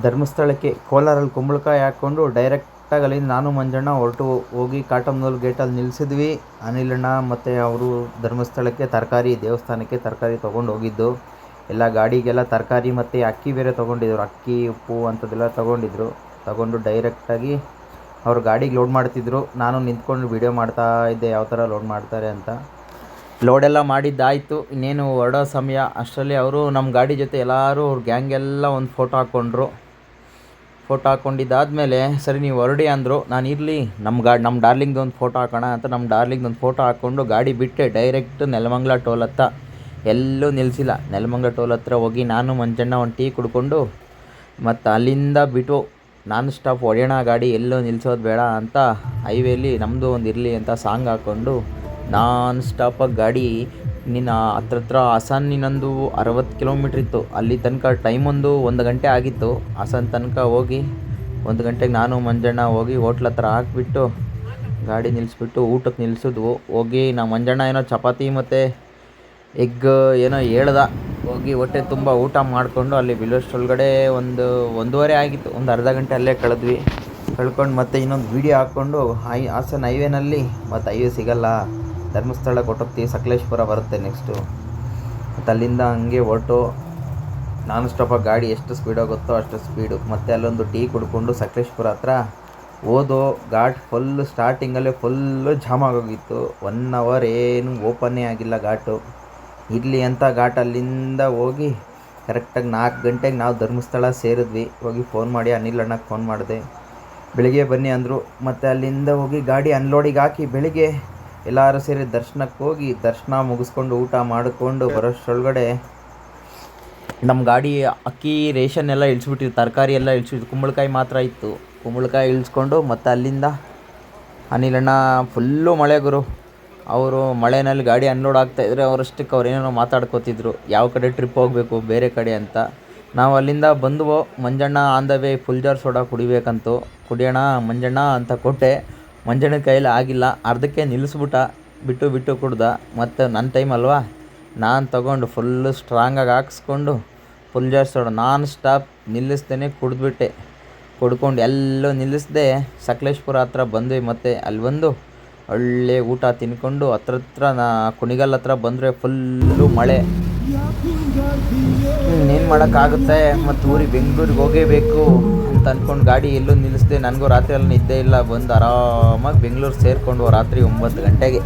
ಧರ್ಮಸ್ಥಳಕ್ಕೆ ಕೋಲಾರಲ್ಲಿ ಕುಂಬಳಕಾಯಿ ಹಾಕ್ಕೊಂಡು ಡೈರೆಕ್ಟಾಗಿ ಅಲ್ಲಿಂದ ನಾನು ಮಂಜಣ್ಣ ಹೊರಟು ಹೋಗಿ ಕಾಟಮ್ನೂರು ಗೇಟಲ್ಲಿ ನಿಲ್ಲಿಸಿದ್ವಿ. ಅನಿಲಣ್ಣ ಮತ್ತು ಅವರು ಧರ್ಮಸ್ಥಳಕ್ಕೆ ದೇವಸ್ಥಾನಕ್ಕೆ ತರಕಾರಿ ತೊಗೊಂಡು ಹೋಗಿದ್ದು. ಎಲ್ಲ ಗಾಡಿಗೆಲ್ಲ ತರಕಾರಿ ಮತ್ತು ಅಕ್ಕಿ ಬೇರೆ ತೊಗೊಂಡಿದ್ರು. ಅಕ್ಕಿ, ಉಪ್ಪು ಅಂಥದ್ದೆಲ್ಲ ತಗೊಂಡು ಡೈರೆಕ್ಟಾಗಿ ಅವ್ರು ಗಾಡಿಗೆ ಲೋಡ್ ಮಾಡ್ತಿದ್ರು. ನಾನು ನಿಂತ್ಕೊಂಡು ವೀಡಿಯೋ ಮಾಡ್ತಾ ಇದ್ದೆ ಯಾವ ಥರ ಲೋಡ್ ಮಾಡ್ತಾರೆ ಅಂತ. ಲೋಡೆಲ್ಲ ಮಾಡಿದ್ದಾಯಿತು. ಇನ್ನೇನು ಹೊರಡೋ ಸಮಯ ಅಷ್ಟರಲ್ಲಿ ಅವರು ನಮ್ಮ ಗಾಡಿ ಜೊತೆ ಎಲ್ಲರೂ ಅವ್ರ ಗ್ಯಾಂಗೆಲ್ಲ ಒಂದು ಫೋಟೋ ಹಾಕ್ಕೊಂಡಿದ್ದಾದಮೇಲೆ ಸರಿ ನೀವು ಹೊರಡಿ ಅಂದರು. ನಾನು ಇರಲಿ ನಮ್ಮ ಡಾರ್ಲಿಂಗ್ದು ಒಂದು ಫೋಟೋ ಹಾಕೋಣ ಅಂತ ನಮ್ಮ ಡಾರ್ಲಿಂಗ್ದು ಒಂದು ಫೋಟೋ ಹಾಕ್ಕೊಂಡು ಗಾಡಿ ಬಿಟ್ಟೆ ಡೈರೆಕ್ಟ್ ನೆಲಮಂಗಲ ಟೋಲ್ ಹತ್ರ. ಎಲ್ಲೂ ನಿಲ್ಲಿಸಿಲ್ಲ. ನೆಲಮಂಗಲ ಟೋಲ್ ಹತ್ರ ಹೋಗಿ ನಾನು ಮಂಜಣ್ಣ ಒಂದು ಟೀ ಕುಡ್ಕೊಂಡು ಮತ್ತು ಅಲ್ಲಿಂದ ಬಿಟ್ಟು ನಾನ್ ಸ್ಟಾಪ್ ಹೊಡೆಯೋಣ, ಗಾಡಿ ಎಲ್ಲೂ ನಿಲ್ಲಿಸೋದು ಬೇಡ ಅಂತ ಹೈವೇಲಿ ನಮ್ಮದು ಒಂದು ಇರಲಿ ಅಂತ ಸಾಂಗ್ ಹಾಕ್ಕೊಂಡು ನಾನ್ ಸ್ಟಾಪಾಗಿ ಗಾಡಿ ಹತ್ರ ಹಾಸನ್ನಿನೊಂದು 60 ಕಿಲೋಮೀಟ್ರ್ ಇತ್ತು. ಅಲ್ಲಿ ತನಕ ಟೈಮ್ ಒಂದು ಗಂಟೆ ಆಗಿತ್ತು. ಹಾಸನ ತನಕ ಹೋಗಿ 1 ಗಂಟೆಗೆ ನಾನು ಮಂಜಣ್ಣ ಹೋಗಿ ಹೋಟ್ಲ್ ಹತ್ರ ಹಾಕ್ಬಿಟ್ಟು ಗಾಡಿ ನಿಲ್ಲಿಸ್ಬಿಟ್ಟು ಊಟಕ್ಕೆ ನಿಲ್ಲಿಸಿದ್ವು. ಹೋಗಿ ನಾವು ಮಂಜಣ್ಣ ಏನೋ ಚಪಾತಿ ಮತ್ತು ಎಗ್ ಏನೋ ಹೇಳ್ದ. ಹೋಗಿ ಹೊಟ್ಟೆ ತುಂಬ ಊಟ ಮಾಡಿಕೊಂಡು ಅಲ್ಲಿ ಬಿಲ್ಲೋಷ್ಟೊಳಗಡೆ 1:30 ಆಗಿತ್ತು. ಒಂದು ಅರ್ಧ ಗಂಟೆ ಅಲ್ಲೇ ಕಳ್ಕೊಂಡು ಮತ್ತೆ ಇನ್ನೊಂದು ವೀಡಿಯೋ ಹಾಕ್ಕೊಂಡು ಹಾಸನ ಹೈವೇನಲ್ಲಿ ಮತ್ತು ಹೈವೇ ಸಿಗಲ್ಲ, ಧರ್ಮಸ್ಥಳ ಕೊಟ್ಟೋಗ್ತೀವಿ, ಸಕಲೇಶ್ಪುರ ಬರುತ್ತೆ ನೆಕ್ಸ್ಟು. ಮತ್ತು ಅಲ್ಲಿಂದ ಹಂಗೆ ಹೊರಟು ನಾನ್ ಸ್ಟಾಪಾಗಿ ಗಾಡಿ ಎಷ್ಟು ಸ್ಪೀಡ್ ಹೋಗುತ್ತೋ ಅಷ್ಟು ಸ್ಪೀಡು. ಮತ್ತು ಅಲ್ಲೊಂದು ಟೀ ಕುಡ್ಕೊಂಡು ಸಕಲೇಶ್ಪುರ ಹತ್ರ ಹೋದೋ. ಘಾಟ್ ಸ್ಟಾರ್ಟಿಂಗಲ್ಲೇ ಫುಲ್ಲು ಜಾಮ್ ಆಗೋಗಿತ್ತು. 1 ಅವರ್ ಏನು ಓಪನ್ನೇ ಆಗಿಲ್ಲ ಘಾಟು. ಇರಲಿ ಅಂತ ಘಾಟ್ ಅಲ್ಲಿಂದ ಹೋಗಿ ಕರೆಕ್ಟಾಗಿ 4 ಗಂಟೆಗೆ ನಾವು ಧರ್ಮಸ್ಥಳ ಸೇರಿದ್ವಿ. ಹೋಗಿ ಫೋನ್ ಮಾಡಿ ಅನಿಲ್ ಅಣ್ಣಗೆ ಫೋನ್ ಮಾಡಿದೆ. ಬೆಳಿಗ್ಗೆ ಬನ್ನಿ ಅಂದರು. ಮತ್ತು ಅಲ್ಲಿಂದ ಹೋಗಿ ಗಾಡಿ ಅನ್ಲೋಡಿಗೆ ಹಾಕಿ ಬೆಳಿಗ್ಗೆ ಎಲ್ಲರೂ ಸೇರಿ ದರ್ಶನಕ್ಕೆ ಹೋಗಿ ದರ್ಶನ ಮುಗಿಸ್ಕೊಂಡು ಊಟ ಮಾಡಿಕೊಂಡು ಬರೋಷ್ಟರೊಳಗಡೆ ನಮ್ಮ ಗಾಡಿ ಅಕ್ಕಿ ರೇಷನ್ ಎಲ್ಲ ಇಳಿಸ್ಬಿಟ್ಟಿದ್ರು, ತರಕಾರಿ ಎಲ್ಲ ಇಳಿಸ್ಬಿಟ್ಟಿದ್ರು. ಕುಂಬಳಕಾಯಿ ಮಾತ್ರ ಇತ್ತು. ಕುಂಬಳಕಾಯಿ ಇಳಿಸ್ಕೊಂಡು ಮತ್ತು ಅಲ್ಲಿಂದ ಅನಿಲಣ್ಣ ಫುಲ್ಲು ಮಳೆ ಗುರು. ಅವರು ಮಳೆಯಲ್ಲಿ ಗಾಡಿ ಅನ್ಲೋಡ್ ಆಗ್ತಾಯಿದ್ರೆ ಅವರಷ್ಟಕ್ಕೆ ಅವ್ರು ಏನೇನೋ ಮಾತಾಡ್ಕೋತಿದ್ರು, ಯಾವ ಕಡೆ ಟ್ರಿಪ್ ಹೋಗಬೇಕು ಬೇರೆ ಕಡೆ ಅಂತ. ನಾವು ಅಲ್ಲಿಂದ ಬಂದುವೋ. Manjanna on the way full jar soda ಕುಡಿಬೇಕಂತು. ಕುಡಿಯೋಣ ಮಂಜಣ್ಣ ಅಂತ ಕೊಟ್ಟೆ. ಮಂಜಣ್ಣ ಕೈಯಲ್ಲಿ ಆಗಿಲ್ಲ, ಅರ್ಧಕ್ಕೆ ಬಿಟ್ಟು ಕುಡ್ದ. ಮತ್ತು ನನ್ನ ಟೈಮ್ ಅಲ್ವಾ, ನಾನು ತೊಗೊಂಡು ಫುಲ್ಲು ಸ್ಟ್ರಾಂಗಾಗಿ ಹಾಕ್ಸ್ಕೊಂಡು full jar soda nonstop ನಿಲ್ಲಿಸ್ದೇ ಕುಡ್ಕೊಂಡು ಎಲ್ಲೂ ನಿಲ್ಲಿಸ್ದೆ ಸಕಲೇಶ್ಪುರ ಹತ್ರ ಬಂದ್ವಿ. ಮತ್ತು ಅಲ್ಲಿ ಬಂದು ಒಳ್ಳೆ ಊಟ ತಿನ್ಕೊಂಡು ಹತ್ರ ಕುಣಿಗಲ್ ಹತ್ರ ಬಂದರೆ ಫುಲ್ಲು ಮಳೆ. ಇನ್ನೇನು ಮಾಡೋಕ್ಕಾಗುತ್ತೆ, ಮತ್ತು ಊರಿಗೆ ಬೆಂಗಳೂರಿಗೆ ಹೋಗೇಬೇಕು ಅಂತ ಅಂದ್ಕೊಂಡು ಗಾಡಿ ಎಲ್ಲೂ ನಿಲ್ಲಿಸ್ದೆ. ನನಗೂ ರಾತ್ರಿ ಎಲ್ಲ ನಿದ್ದೆ ಇಲ್ಲ. ಬಂದು ಆರಾಮಾಗಿ ಬೆಂಗಳೂರು ಸೇರಿಕೊಂಡು ರಾತ್ರಿ 9 ಗಂಟೆಗೆ